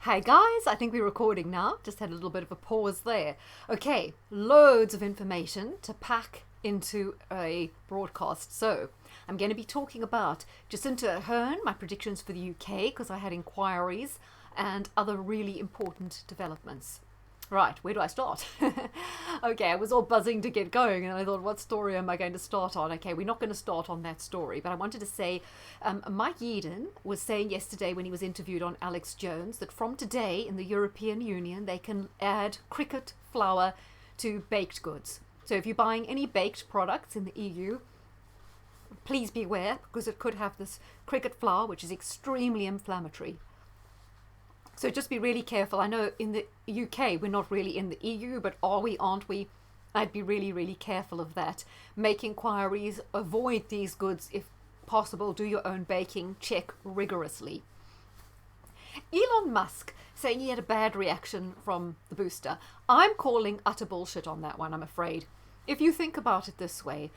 Hey guys, I think we're recording now. Just had a little bit of a pause there. Okay, loads of information to pack into a broadcast. So, I'm going to be talking about Jacinta Ahern, my predictions for the UK, because I had inquiries, and other really important developments. Right, where do I start? Okay, I was all buzzing to get going, and I thought, what story am I going to start on? Okay, we're not going to start on that story, but I wanted to say Mike Yeadon was saying yesterday when he was interviewed on Alex Jones that from today in the European Union they can add cricket flour to baked goods. So if you're buying any baked products in the EU, please beware because it could have this cricket flour, which is extremely inflammatory. So just be really careful. I know in the UK we're not really in the EU, but are we, aren't we? I'd be really, really careful of that. Make inquiries, avoid these goods if possible, do your own baking, check rigorously. Elon Musk saying he had a bad reaction from the booster. I'm calling utter bullshit on that one, I'm afraid. If you think about it this way,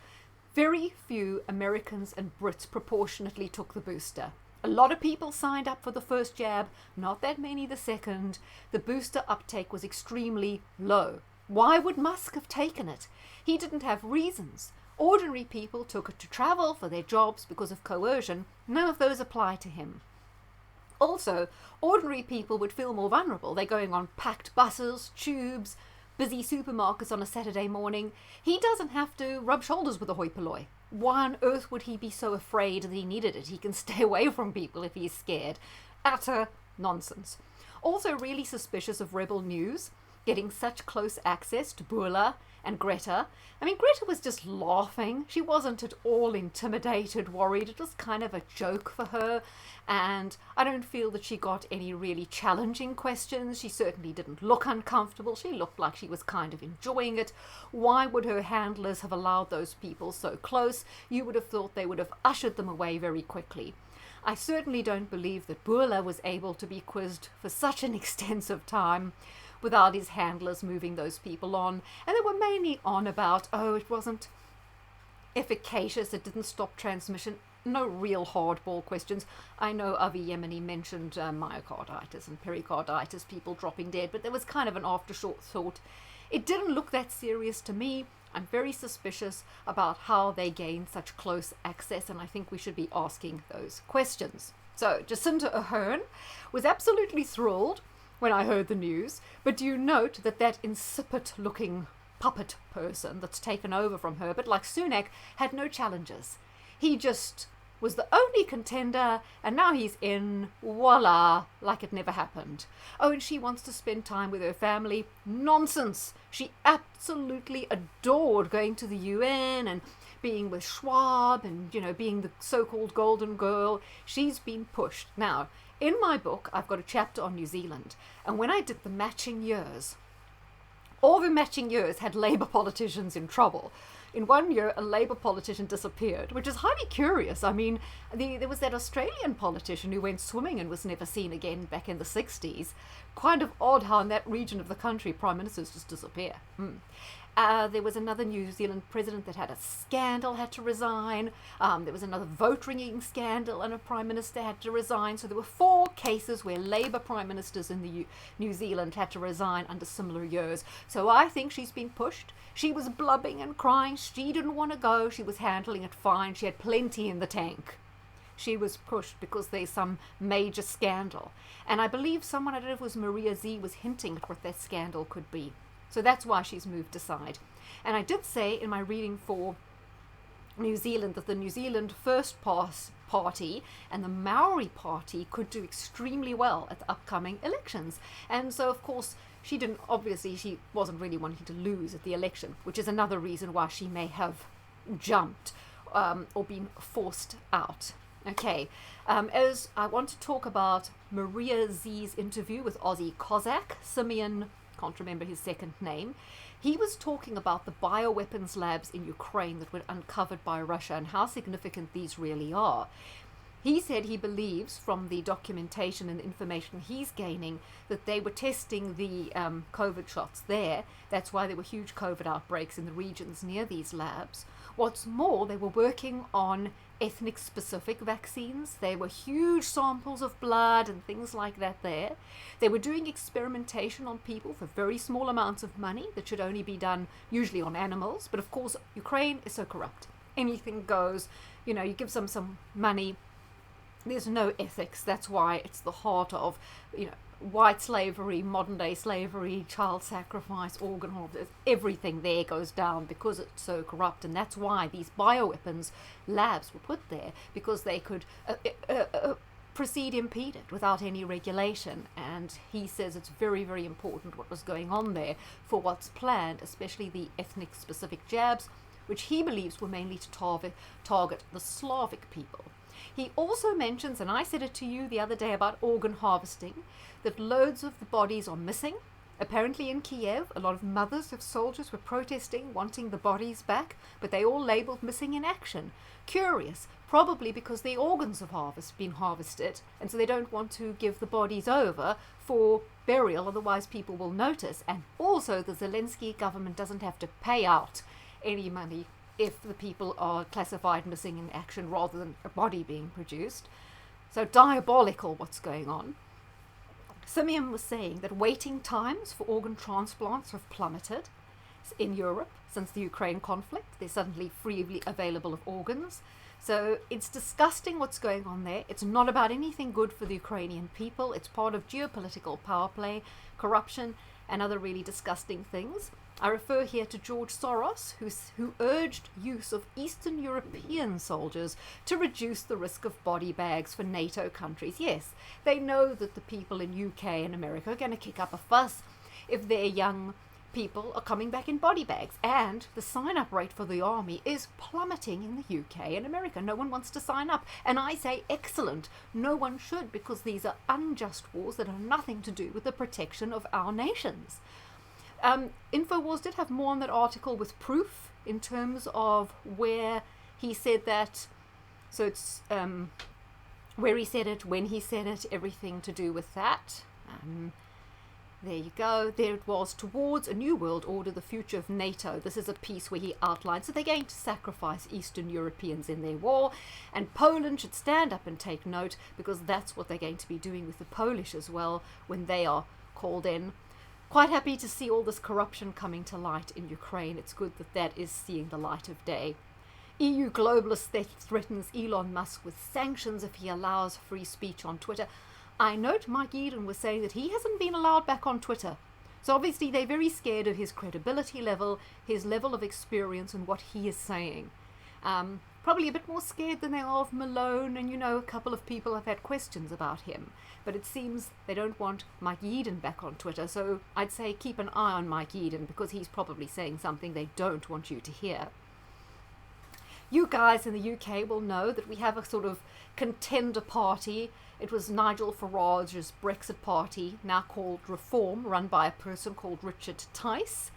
very few Americans and Brits proportionately took the booster. A lot of people signed up for the first jab, not that many the second. The booster uptake was extremely low. Why would Musk have taken it? He didn't have reasons. Ordinary people took it to travel for their jobs because of coercion. None of those apply to him. Also, ordinary people would feel more vulnerable. They're going on packed buses, tubes, busy supermarkets on a Saturday morning. He doesn't have to rub shoulders with a hoi polloi. Why on earth would he be so afraid that he needed it? He can stay away from people if he's scared. Utter nonsense. Also really suspicious of Rebel News getting such close access to Boris and Greta. I mean, Greta was just laughing. She wasn't at all intimidated, worried. It was kind of a joke for her. And I don't feel that she got any really challenging questions. She certainly didn't look uncomfortable. She looked like she was kind of enjoying it. Why would her handlers have allowed those people so close? You would have thought they would have ushered them away very quickly. I certainly don't believe that Boris was able to be quizzed for such an extensive time without his handlers moving those people on. And they were mainly on about, it wasn't efficacious, it didn't stop transmission. No real hardball questions. I know Avi Yemeni mentioned myocarditis and pericarditis, people dropping dead, but there was kind of an aftershock thought. It didn't look that serious to me. I'm very suspicious about how they gained such close access, and I think we should be asking those questions. So, Jacinta Ahern was absolutely thrilled when I heard the news, but do you note that that insipid-looking puppet person that's taken over from her, but like Sunak, had no challenges. He just was the only contender, and now he's in, voila, like it never happened. Oh, and she wants to spend time with her family. Nonsense! She absolutely adored going to the UN and being with Schwab and, being the so-called golden girl. She's been pushed. Now, in my book, I've got a chapter on New Zealand, and when I did the matching years, all the matching years had Labour politicians in trouble. In 1 year, a Labour politician disappeared, which is highly curious. I mean, there was that Australian politician who went swimming and was never seen again back in the 60s. Kind of odd how in that region of the country, prime ministers just disappear. There was another New Zealand president that had a scandal, had to resign. There was another vote ringing scandal and a prime minister had to resign. So there were 4 cases where Labour prime ministers in the New Zealand had to resign under similar years. So I think she's been pushed. She was blubbing and crying. She didn't want to go. She was handling it fine. She had plenty in the tank. She was pushed because there's some major scandal. And I believe someone, I don't know if it was Maria Z, was hinting at what that scandal could be. So that's why she's moved aside. And I did say in my reading for New Zealand that the New Zealand First Party and the Maori Party could do extremely well at the upcoming elections. And so, of course, she wasn't really wanting to lose at the election, which is another reason why she may have jumped or been forced out. Okay, as I want to talk about Maria Z's interview with Aussie Cossack, Simeon, can't remember his second name. He was talking about the bioweapons labs in Ukraine that were uncovered by Russia and how significant these really are. He said he believes from the documentation and information he's gaining that they were testing the COVID shots there. That's why there were huge COVID outbreaks in the regions near these labs. What's more, they were working on ethnic specific vaccines. There were huge samples of blood and things like that there. They were doing experimentation on people for very small amounts of money that should only be done usually on animals. But of course, Ukraine is so corrupt. Anything goes. You know, you give them some money. There's no ethics. That's why it's the heart of, you know, white slavery, modern day slavery, child sacrifice, organ harvest. Everything there goes down because it's so corrupt. And that's why these bioweapons labs were put there, because they could proceed impeded without any regulation. And he says it's very, very important what was going on there for what's planned, especially the ethnic specific jabs, which he believes were mainly to target the Slavic people. He also mentions, and I said it to you the other day about organ harvesting, that loads of the bodies are missing. Apparently in Kiev, a lot of mothers of soldiers were protesting, wanting the bodies back, but they all labelled missing in action. Curious, probably because their organs have been harvested, and so they don't want to give the bodies over for burial, otherwise people will notice. And also the Zelensky government doesn't have to pay out any money if the people are classified missing in action rather than a body being produced. So diabolical what's going on. Simeon was saying that waiting times for organ transplants have plummeted in Europe since the Ukraine conflict. They're suddenly freely available of organs. So it's disgusting what's going on there. It's not about anything good for the Ukrainian people. It's part of geopolitical power play, corruption, and other really disgusting things. I refer here to George Soros, who urged use of Eastern European soldiers to reduce the risk of body bags for NATO countries. Yes, they know that the people in UK and America are going to kick up a fuss if their young people are coming back in body bags. And the sign-up rate for the army is plummeting in the UK and America. No one wants to sign up. And I say excellent. No one should, because these are unjust wars that have nothing to do with the protection of our nations. Infowars did have more on that article with proof in terms of where he said that. So it's where he said it, when he said it, everything to do with that. There you go. There it was. Towards a new world order, the future of NATO. This is a piece where he outlined. So they're going to sacrifice Eastern Europeans in their war. And Poland should stand up and take note, because that's what they're going to be doing with the Polish as well when they are called in. Quite happy to see all this corruption coming to light in Ukraine. It's good that that is seeing the light of day. EU globalist threatens Elon Musk with sanctions if he allows free speech on Twitter. I note Mike Eden was saying that he hasn't been allowed back on Twitter. So obviously they're very scared of his credibility level, his level of experience and what he is saying. Probably a bit more scared than they are of Malone, and a couple of people have had questions about him. But it seems they don't want Mike Eden back on Twitter, so I'd say keep an eye on Mike Eden, because he's probably saying something they don't want you to hear. You guys in the UK will know that we have a sort of contender party. It was Nigel Farage's Brexit party, now called Reform, run by a person called Richard Tice.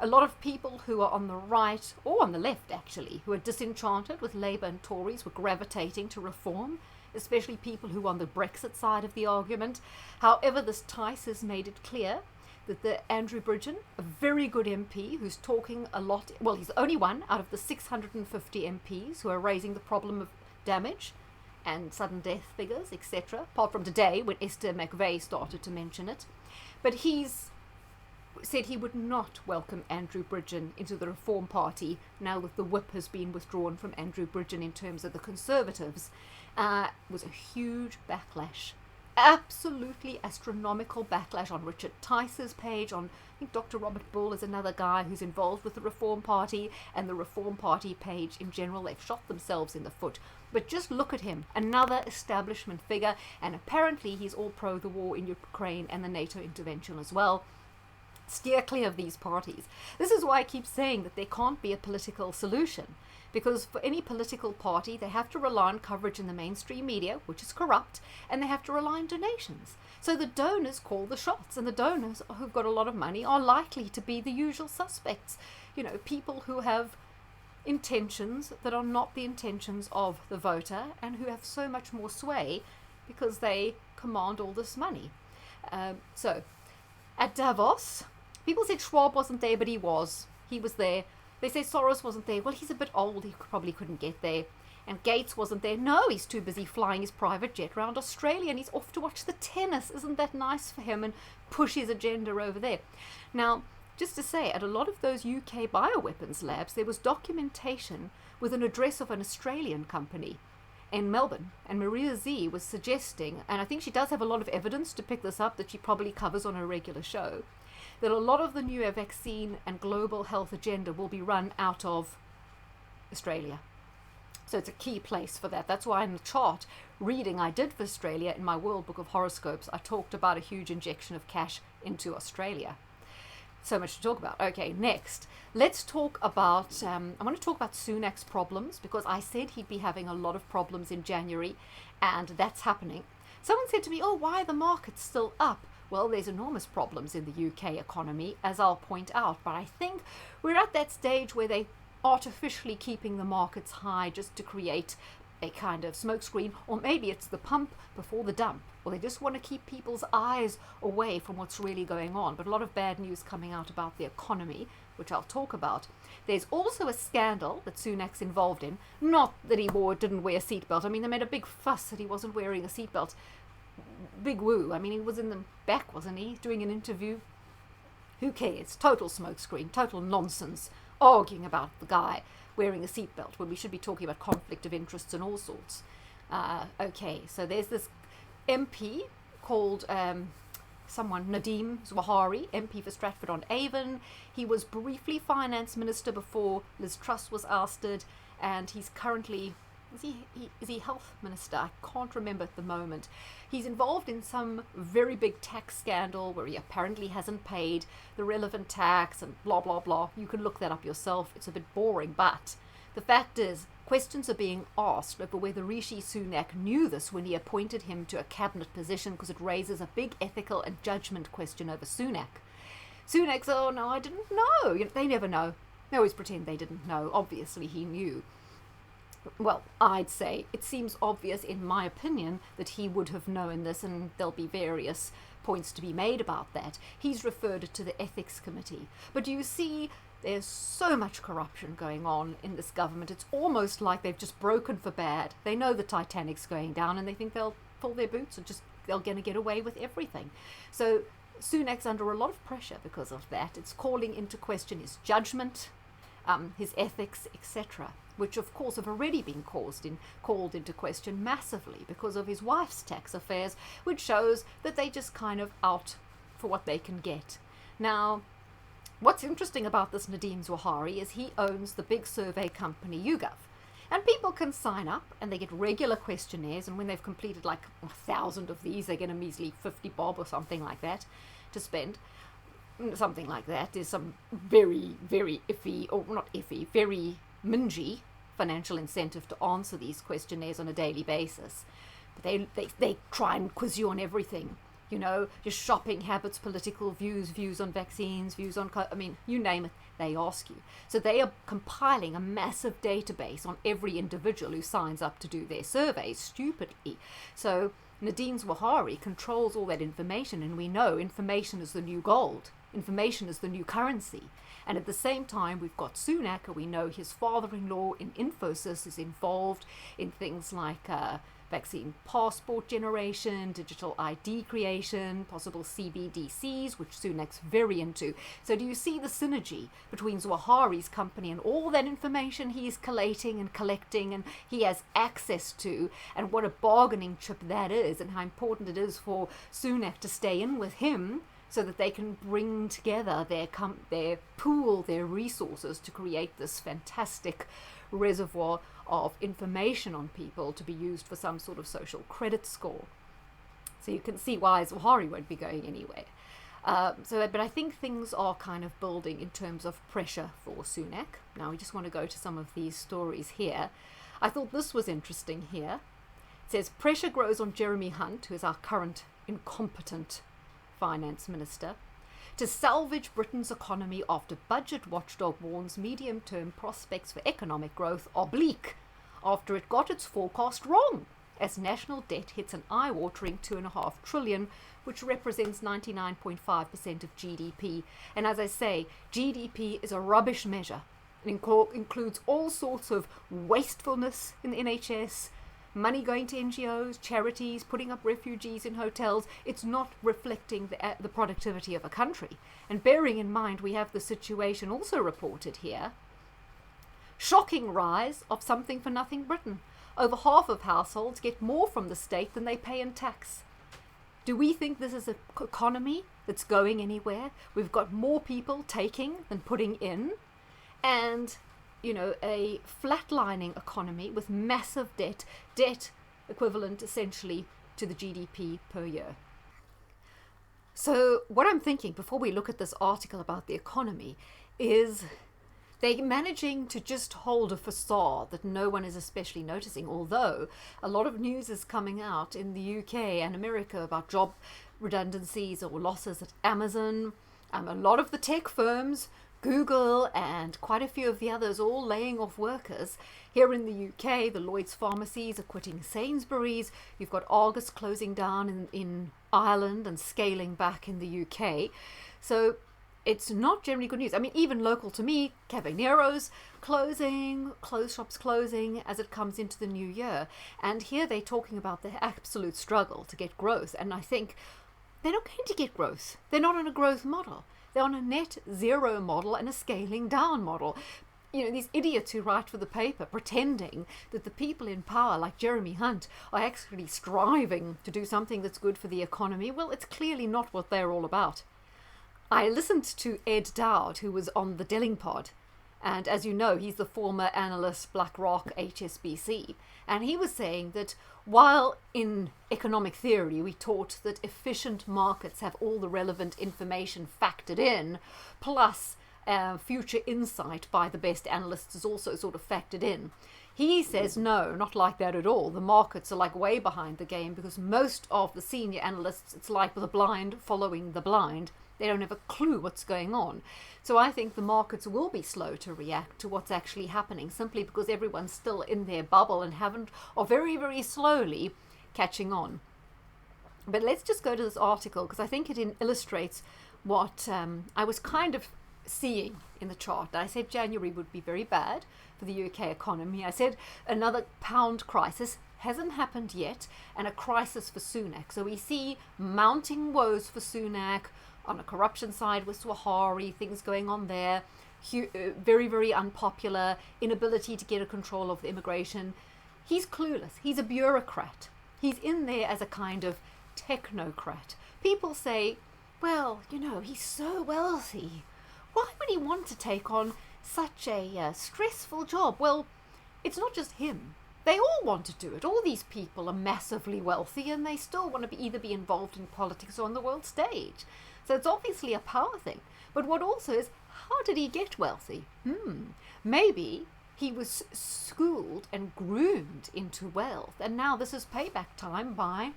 A lot of people who are on the right, or on the left actually, who are disenchanted with Labour and Tories were gravitating to Reform, especially people who are on the Brexit side of the argument. However, this Tice has made it clear that the Andrew Bridgen, a very good MP who's talking a lot, well, he's the only one out of the 650 MPs who are raising the problem of damage and sudden death figures, etc., apart from today when Esther McVeigh started to mention it. But he's said he would not welcome Andrew Bridgen into the Reform Party now that the whip has been withdrawn from Andrew Bridgen in terms of the Conservatives. Was a huge backlash. Absolutely astronomical backlash on Richard Tice's page, on I think Dr. Robert Bull is another guy who's involved with the Reform Party, and the Reform Party page in general. They've shot themselves in the foot. But just look at him, another establishment figure, and apparently he's all pro the war in Ukraine and the NATO intervention as well. Steer clear of these parties. This is why I keep saying that there can't be a political solution, because for any political party they have to rely on coverage in the mainstream media, which is corrupt, and they have to rely on donations. So the donors call the shots, and the donors who've got a lot of money are likely to be the usual suspects. People who have intentions that are not the intentions of the voter and who have so much more sway because they command all this money. So, at Davos, people said Schwab wasn't there, but he was. He was there. They say Soros wasn't there. Well, he's a bit old. He probably couldn't get there. And Gates wasn't there. No, he's too busy flying his private jet around Australia and he's off to watch the tennis. Isn't that nice for him? And push his agenda over there. Now, just to say, at a lot of those UK bioweapons labs, there was documentation with an address of an Australian company in Melbourne. And Maria Z was suggesting, and I think she does have a lot of evidence to pick this up that she probably covers on her regular show, that a lot of the new vaccine and global health agenda will be run out of Australia. So it's a key place for that. That's why in the chart reading I did for Australia in my World Book of Horoscopes, I talked about a huge injection of cash into Australia. So much to talk about. Okay, next, let's talk about, I want to talk about Sunak's problems because I said he'd be having a lot of problems in January and that's happening. Someone said to me, oh, why are the markets still up? Well, there's enormous problems in the UK economy, as I'll point out, but I think we're at that stage where they artificially keeping the markets high just to create a kind of smokescreen, or maybe it's the pump before the dump, or they just want to keep people's eyes away from what's really going on. But a lot of bad news coming out about the economy, which I'll talk about. There's also a scandal that Sunak's involved in, not that he didn't wear a seatbelt. I mean, they made a big fuss that he wasn't wearing a seatbelt. Big woo. I mean, he was in the back, wasn't he, doing an interview? Who cares? Total smokescreen, total nonsense, arguing about the guy wearing a seatbelt when we should be talking about conflict of interests and all sorts. Okay, so there's this MP called Nadeem Zawahiri, MP for Stratford-on-Avon. He was briefly finance minister before Liz Truss was ousted, and he's currently, is he health minister? I can't remember at the moment. He's involved in some very big tax scandal where he apparently hasn't paid the relevant tax and blah, blah, blah. You can look that up yourself. It's a bit boring, but the fact is, questions are being asked over whether Rishi Sunak knew this when he appointed him to a cabinet position because it raises a big ethical and judgment question over Sunak. Sunak's, oh no, I didn't know. They never know. They always pretend they didn't know. Obviously, he knew. Well, I'd say it seems obvious, in my opinion, that he would have known this, and there'll be various points to be made about that. He's referred it to the ethics committee. But you see, there's so much corruption going on in this government. It's almost like they've just broken for bad. They know the Titanic's going down, and they think they'll pull their boots and they're going to get away with everything. So Sunak's under a lot of pressure because of that. It's calling into question his judgment, his ethics, etc., which of course have already been called into question massively because of his wife's tax affairs, which shows that they just kind of out for what they can get. Now, what's interesting about this Nadeem Zawahiri is he owns the big survey company YouGov. And people can sign up and they get regular questionnaires, and when they've completed like 1,000 of these, they get a measly 50 bob or something like that to spend. Something like that. There's some very, very iffy, or not iffy, very mingy financial incentive to answer these questionnaires on a daily basis. But they try and quiz you on everything. You know, your shopping habits, political views on vaccines, views on, you name it, they ask you. So they are compiling a massive database on every individual who signs up to do their surveys, stupidly. So Nadeem Zawahiri controls all that information, and we know information is the new gold. Information is the new currency. And at the same time, we've got Sunak, and we know his father-in-law in Infosys is involved in things like vaccine passport generation, digital ID creation, possible CBDCs, which Sunak's very into. So do you see the synergy between Zawahiri's company and all that information he is collating and collecting and he has access to, and what a bargaining chip that is, and how important it is for Sunak to stay in with him so that they can bring together their pool, their resources to create this fantastic reservoir of information on people to be used for some sort of social credit score. So you can see why Zawahiri won't be going anywhere. But I think things are kind of building in terms of pressure for Sunak. Now we just want to go to some of these stories here. I thought this was interesting here. It says, pressure grows on Jeremy Hunt, who is our current incompetent finance minister. to salvage Britain's economy after budget watchdog warns medium-term prospects for economic growth are bleak after it got its forecast wrong, as national debt hits an eye-watering 2.5 trillion, which represents 99.5% of GDP. And as I say, GDP is a rubbish measure. It includes all sorts of wastefulness in the NHS, money going to NGOs, charities, putting up refugees in hotels. It's not reflecting the productivity of a country. And bearing in mind we have the situation also reported here, shocking rise of something for nothing Britain. Over half of households get more from the state than they pay in tax. Do we think this is an economy that's going anywhere? We've got more people taking than putting in, and a flatlining economy with massive debt equivalent essentially to the GDP per year. So what I'm thinking before we look at this article about the economy is they're managing to just hold a facade that no one is especially noticing, although a lot of news is coming out in the UK and America about job redundancies or losses at Amazon. A lot of the tech firms, Google and quite a few of the others, all laying off workers. Here in the UK, the Lloyd's pharmacies are quitting Sainsbury's. You've got Argos closing down in Ireland and scaling back in the UK. So it's not generally good news. I mean, even local to me, Cafe Nero's closing, clothes shops closing as it comes into the new year. And here they're talking about the absolute struggle to get growth. And I think they're not going to get growth. They're not on a growth model. They're on a net zero model and a scaling down model. These idiots who write for the paper pretending that the people in power, like Jeremy Hunt, are actually striving to do something that's good for the economy. Well, it's clearly not what they're all about. I listened to Ed Dowd, who was on the Delling Pod, and as you know, he's the former analyst, BlackRock, HSBC, and he was saying that while in economic theory we taught that efficient markets have all the relevant information factored in, plus future insight by the best analysts is also sort of factored in. He says no, not like that at all. The markets are like way behind the game because most of the senior analysts, it's like the blind following the blind. They don't have a clue what's going on. So I think the markets will be slow to react to what's actually happening simply because everyone's still in their bubble and are very, very slowly catching on. But let's just go to this article because I think it illustrates what I was kind of seeing in the chart. I said January would be very bad for the UK economy. I said another pound crisis hasn't happened yet, and a crisis for Sunak. So we see mounting woes for Sunak on a corruption side with Swahari, things going on there, very, very unpopular, inability to get a control of the immigration. He's clueless. He's a bureaucrat. He's in there as a kind of technocrat. People say, well, he's so wealthy. Why would he want to take on such a stressful job? Well, it's not just him. They all want to do it. All these people are massively wealthy and they still want to either be involved in politics or on the world stage. So it's obviously a power thing. But what also is, how did he get wealthy? Maybe he was schooled and groomed into wealth. And now this is payback time by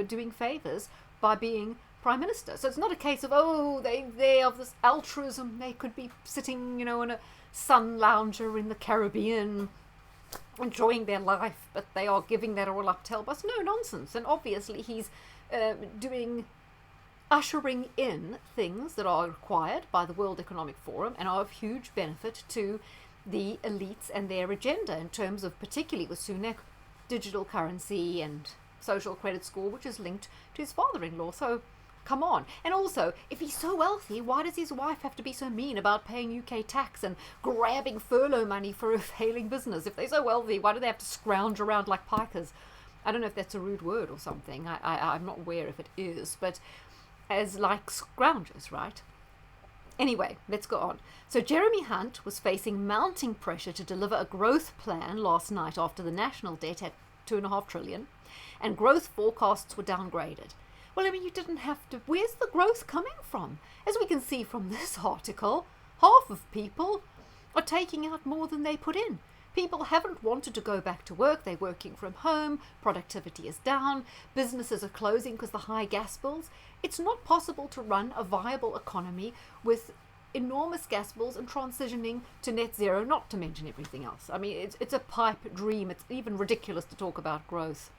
doing favours by being Prime Minister. So it's not a case of, they have this altruism. They could be sitting, in a sun lounger in the Caribbean, enjoying their life, but they are giving that all up to help us. No, nonsense. And obviously he's ushering in things that are required by the World Economic Forum and are of huge benefit to the elites and their agenda in terms of, particularly with Sunak, digital currency and social credit score, which is linked to his father-in-law. So come on. And also, if he's so wealthy, why does his wife have to be so mean about paying UK tax and grabbing furlough money for a failing business? If they're so wealthy, why do they have to scrounge around like pikers? I don't know if that's a rude word or something. I'm not aware if it is, but as like scroungers, right? Anyway, let's go on. So Jeremy Hunt was facing mounting pressure to deliver a growth plan last night after the national debt at 2.5 trillion and growth forecasts were downgraded. Well, I mean, you didn't have to. Where's the growth coming from? As we can see from this article, half of people are taking out more than they put in. People haven't wanted to go back to work. They're working from home. Productivity is down. Businesses are closing because of the high gas bills. It's not possible to run a viable economy with enormous gas bills and transitioning to net zero, not to mention everything else. I mean, it's a pipe dream. It's even ridiculous to talk about growth.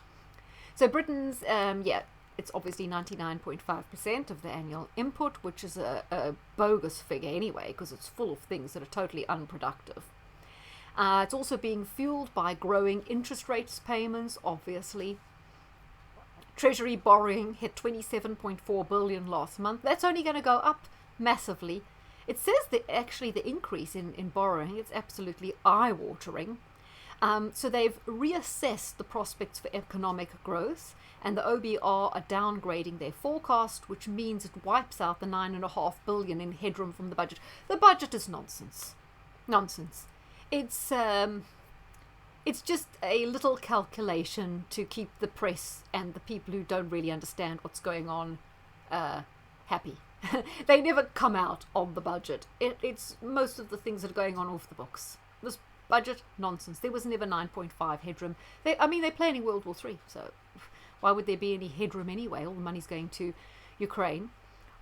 So Britain's, it's obviously 99.5% of the annual input, which is a bogus figure anyway, because it's full of things that are totally unproductive. It's also being fueled by growing interest rates payments, obviously. Treasury borrowing hit 27.4 billion last month. That's only going to go up massively. It says that actually the increase in borrowing, it's absolutely eye-watering. So they've reassessed the prospects for economic growth, and the OBR are downgrading their forecast, which means it wipes out the 9.5 billion in headroom from the budget. The budget is nonsense. It's just a little calculation to keep the press and the people who don't really understand what's going on happy. They never come out on the budget. It's most of the things that are going on off the books. This budget, nonsense. There was never 9.5 headroom. They're planning World War III, so why would there be any headroom anyway? All the money's going to Ukraine.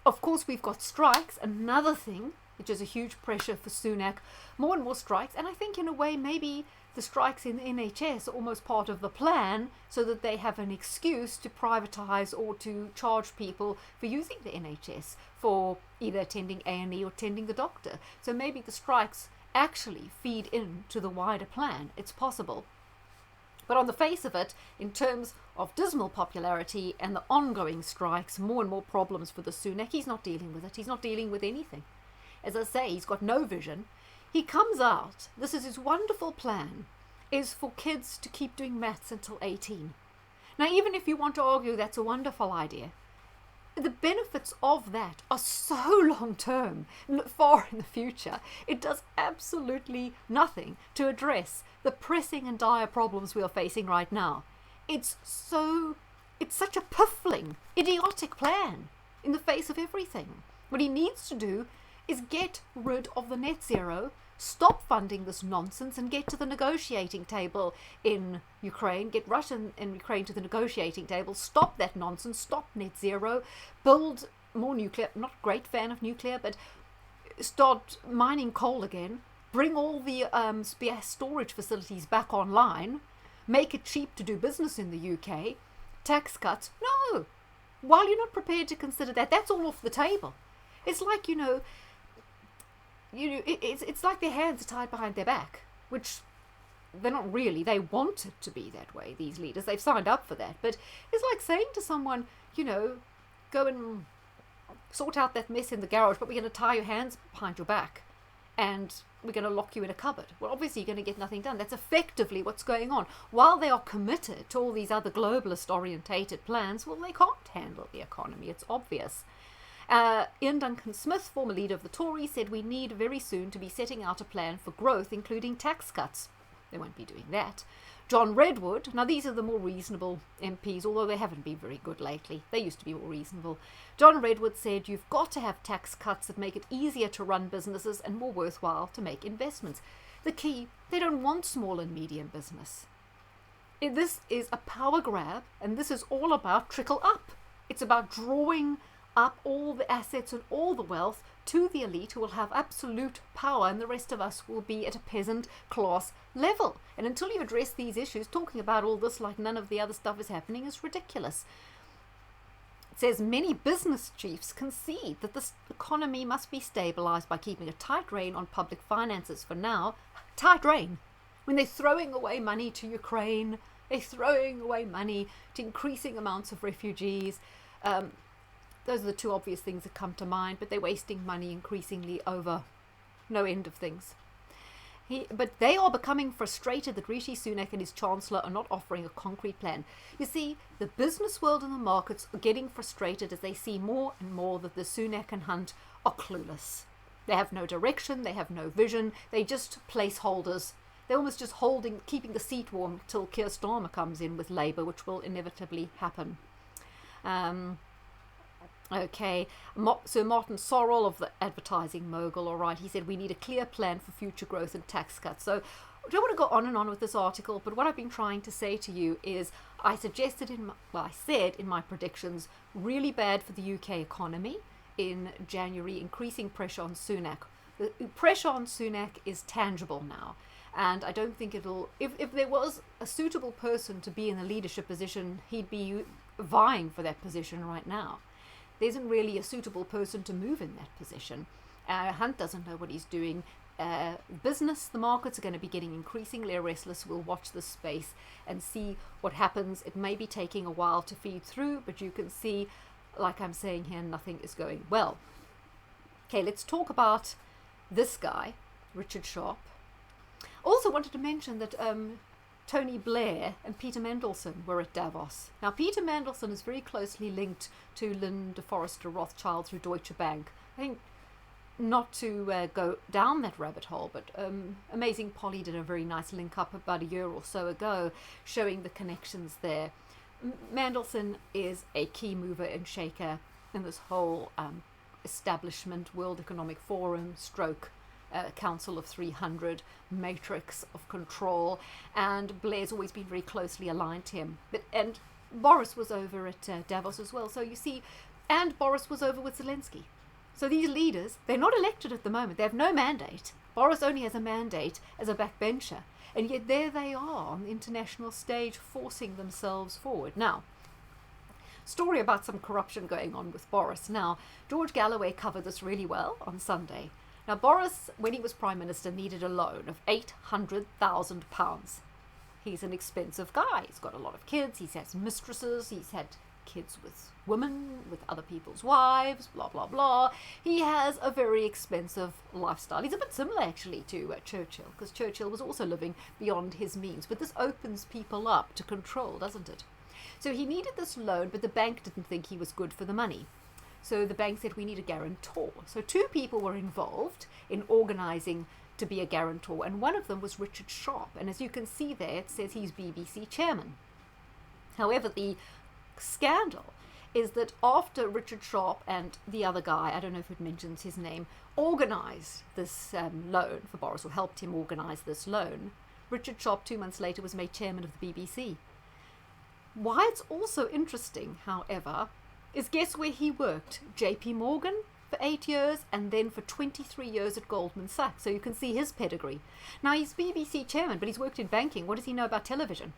Of course, we've got strikes, another thing, which is a huge pressure for Sunak. More and more strikes, and I think in a way maybe the strikes in the NHS are almost part of the plan so that they have an excuse to privatise or to charge people for using the NHS for either attending A&E or attending the doctor. So maybe the strikes actually feed into the wider plan. It's possible. But on the face of it, in terms of dismal popularity and the ongoing strikes, more and more problems for the Sunak, he's not dealing with it. He's not dealing with anything. As I say, he's got no vision. He comes out, this is his wonderful plan, is for kids to keep doing maths until 18. Now, even if you want to argue that's a wonderful idea, the benefits of that are so long-term, far in the future. It does absolutely nothing to address the pressing and dire problems we are facing right now. It's such a piffling, idiotic plan in the face of everything. What he needs to do is get rid of the net zero, stop funding this nonsense, and get to the negotiating table in Ukraine, get Russia and Ukraine to the negotiating table, stop that nonsense, stop net zero, build more nuclear, not a great fan of nuclear, but start mining coal again, bring all the storage facilities back online, make it cheap to do business in the UK, tax cuts. No! While you're not prepared to consider that, that's all off the table. It's like, it's like their hands are tied behind their back, which they're not really. They want it to be that way, these leaders. They've signed up for that. But it's like saying to someone, go and sort out that mess in the garage, but we're going to tie your hands behind your back and we're going to lock you in a cupboard. Well, obviously you're going to get nothing done. That's effectively what's going on. While they are committed to all these other globalist-orientated plans, well, they can't handle the economy. It's obvious. Ian Duncan Smith, former leader of the Tories, said we need very soon to be setting out a plan for growth, including tax cuts. They won't be doing that. John Redwood, now these are the more reasonable MPs, although they haven't been very good lately. They used to be more reasonable. John Redwood said you've got to have tax cuts that make it easier to run businesses and more worthwhile to make investments. The key, they don't want small and medium business. This is a power grab, and this is all about trickle up. It's about drawing up all the assets and all the wealth to the elite who will have absolute power, and the rest of us will be at a peasant class level. And until you address these issues, talking about all this like none of the other stuff is happening is ridiculous. It says many business chiefs concede that this economy must be stabilized by keeping a tight rein on public finances for now. Tight rein when they're throwing away money to Ukraine, they're throwing away money to increasing amounts of refugees. Those are the two obvious things that come to mind, but they're wasting money increasingly over no end of things. But they are becoming frustrated that Rishi Sunak and his Chancellor are not offering a concrete plan. You see, the business world and the markets are getting frustrated as they see more and more that the Sunak and Hunt are clueless. They have no direction, they have no vision, they're just placeholders. They're almost just keeping the seat warm till Keir Starmer comes in with Labour, which will inevitably happen. Okay, Sir Martin Sorrell of the advertising mogul, all right, he said we need a clear plan for future growth and tax cuts. So I don't want to go on and on with this article, but what I've been trying to say to you is I said in my predictions, really bad for the UK economy in January, increasing pressure on Sunak. The pressure on Sunak is tangible now. And I don't think it'll, if there was a suitable person to be in a leadership position, he'd be vying for that position right now. There isn't really a suitable person to move in that position. Hunt doesn't know what he's doing. The markets are going to be getting increasingly restless. We'll watch this space and see what happens. It may be taking a while to feed through, but you can see, like I'm saying here, nothing is going well. Okay, let's talk about this guy, Richard Sharp. Also wanted to mention that Tony Blair and Peter Mandelson were at Davos. Now, Peter Mandelson is very closely linked to Linda Forrester Rothschild through Deutsche Bank. I think not to go down that rabbit hole, but Amazing Polly did a very nice link up about a year or so ago showing the connections there. Mandelson is a key mover and shaker in this whole establishment, World Economic Forum, Council of 300, matrix of control, and Blair's always been very closely aligned to him. And Boris was over at Davos as well, so you see, and Boris was over with Zelensky. So these leaders, they're not elected at the moment. They have no mandate. Boris only has a mandate as a backbencher. And yet there they are on the international stage forcing themselves forward. Now, story about some corruption going on with Boris. Now, George Galloway covered this really well on Sunday. Now, Boris, when he was Prime Minister, needed a loan of £800,000. He's an expensive guy. He's got a lot of kids. He has mistresses. He's had kids with women, with other people's wives, blah, blah, blah. He has a very expensive lifestyle. He's a bit similar, actually, to Churchill, because Churchill was also living beyond his means. But this opens people up to control, doesn't it? So he needed this loan, but the bank didn't think he was good for the money. So the bank said, we need a guarantor. So two people were involved in organising to be a guarantor, and one of them was Richard Sharp. And as you can see there, it says he's BBC chairman. However, the scandal is that after Richard Sharp and the other guy, I don't know if it mentions his name, organised this loan for Boris, or helped him organise this loan, Richard Sharp 2 months later was made chairman of the BBC. Why it's also interesting, however, is guess where he worked? JP Morgan for 8 years, and then for 23 years at Goldman Sachs. So you can see his pedigree. Now, he's BBC chairman, but he's worked in banking. What does he know about television?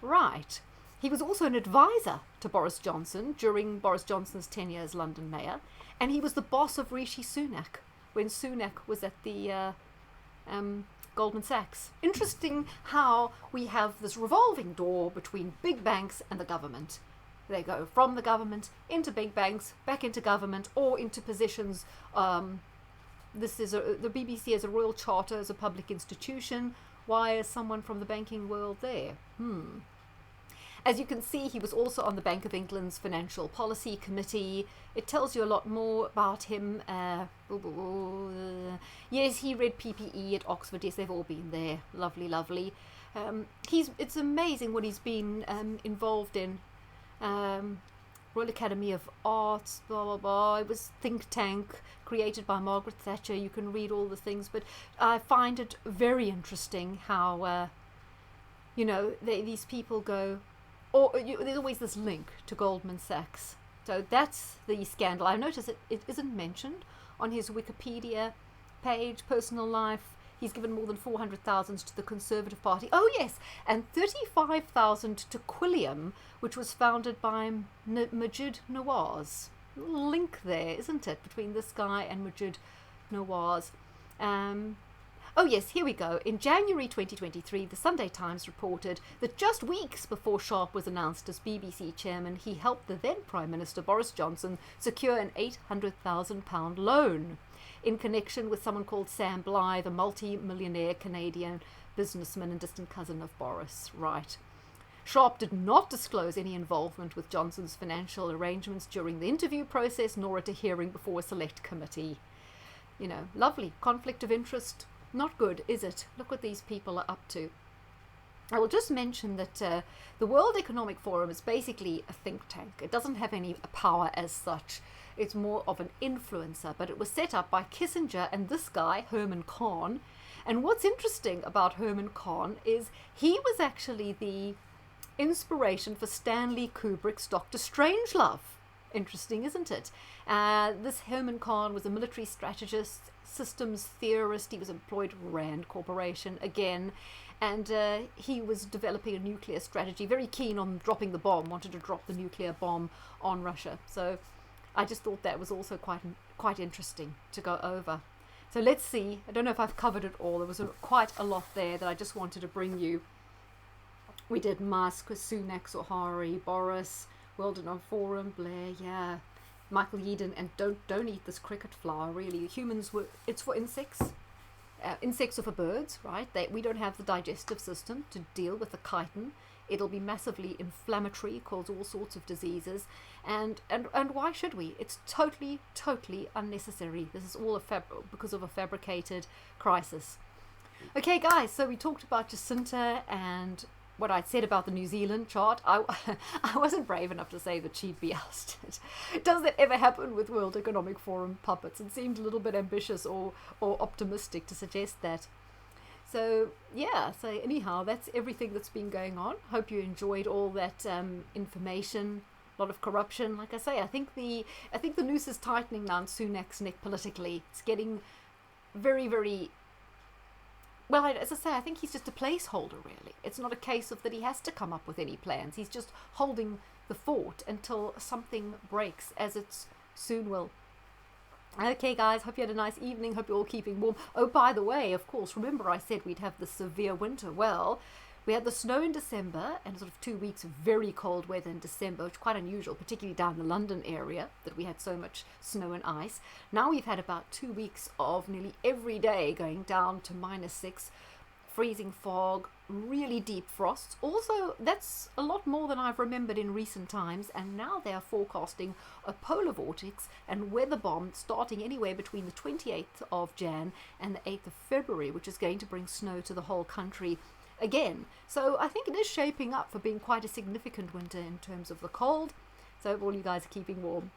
Right. He was also an advisor to Boris Johnson during Boris Johnson's tenure as London mayor, and he was the boss of Rishi Sunak when Sunak was at the Goldman Sachs. Interesting how we have this revolving door between big banks and the government. They go from the government into big banks, back into government, or into positions. The BBC has a royal charter as a public institution. Why is someone from the banking world there? As you can see, he was also on the Bank of England's Financial Policy Committee. It tells you a lot more about him. Yes, he read PPE at Oxford. Yes, they've all been there. Lovely, lovely. It's amazing what he's been involved in. Royal Academy of Arts, blah, blah, blah. It was think tank created by Margaret Thatcher. You can read all the things, but I find it very interesting how, these people go, there's always this link to Goldman Sachs. So that's the scandal. I notice it isn't mentioned on his Wikipedia page, personal life. He's given more than 400,000 to the Conservative Party. Oh, yes, and 35,000 to Quilliam, which was founded by Majid Nawaz. Little link there, isn't it, between this guy and Majid Nawaz. Oh, yes, here we go. In January 2023, the Sunday Times reported that just weeks before Sharp was announced as BBC chairman, he helped the then Prime Minister Boris Johnson secure an £800,000 loan in connection with someone called Sam Blythe, a multi-millionaire Canadian businessman and distant cousin of Boris. Right. Sharp did not disclose any involvement with Johnson's financial arrangements during the interview process, nor at a hearing before a select committee. Lovely. Conflict of interest. Not good, is it? Look what these people are up to. I will just mention that the World Economic Forum is basically a think tank. It doesn't have any power as such. It's more of an influencer, but it was set up by Kissinger and this guy, Herman Kahn, And what's interesting about Herman Kahn is he was actually the inspiration for Stanley Kubrick's Dr. Strangelove. Interesting, isn't it? This Herman Kahn was a military strategist, systems theorist. He was employed at Rand Corporation again, and he was developing a nuclear strategy, very keen on dropping the bomb, wanted to drop the nuclear bomb on Russia. So I just thought that was also quite interesting to go over. So let's see. I don't know if I've covered it all. There was quite a lot there that I just wanted to bring you. We did Musk, Sunak, Sohari, Boris, World Economic Forum, Blair, yeah, Michael Yeadon, and don't eat this cricket flour. Really, humans it's for insects. Insects are for birds, right? We don't have the digestive system to deal with the chitin. It'll be massively inflammatory, cause all sorts of diseases, and why should we? It's totally unnecessary. This is all because of a fabricated crisis. Okay, guys. So we talked about Jacinta and what I'd said about the New Zealand chart. I wasn't brave enough to say that she'd be ousted. Does that ever happen with World Economic Forum puppets? It seemed a little bit ambitious or optimistic to suggest that. So yeah, so anyhow, that's everything that's been going on. Hope you enjoyed all that information. A lot of corruption. Like I say, I think the noose is tightening now on Sunak's neck politically. It's getting very, very well, as I say, I think he's just a placeholder, really. It's not a case of that he has to come up with any plans. He's just holding the fort until something breaks, as it soon will. Okay, guys, hope you had a nice evening. Hope you're all keeping warm. Oh, by the way, of course, remember I said we'd have the severe winter. Well, we had the snow in December and sort of 2 weeks of very cold weather in December, which is quite unusual, particularly down the London area, that we had so much snow and ice. Now we've had about 2 weeks of nearly every day going down to -6, freezing fog, really deep frosts. Also, that's a lot more than I've remembered in recent times, and now they are forecasting a polar vortex and weather bomb starting anywhere between the 28th of Jan and the 8th of February, which is going to bring snow to the whole country again. So I think it is shaping up for being quite a significant winter in terms of the cold. So all you guys are keeping warm.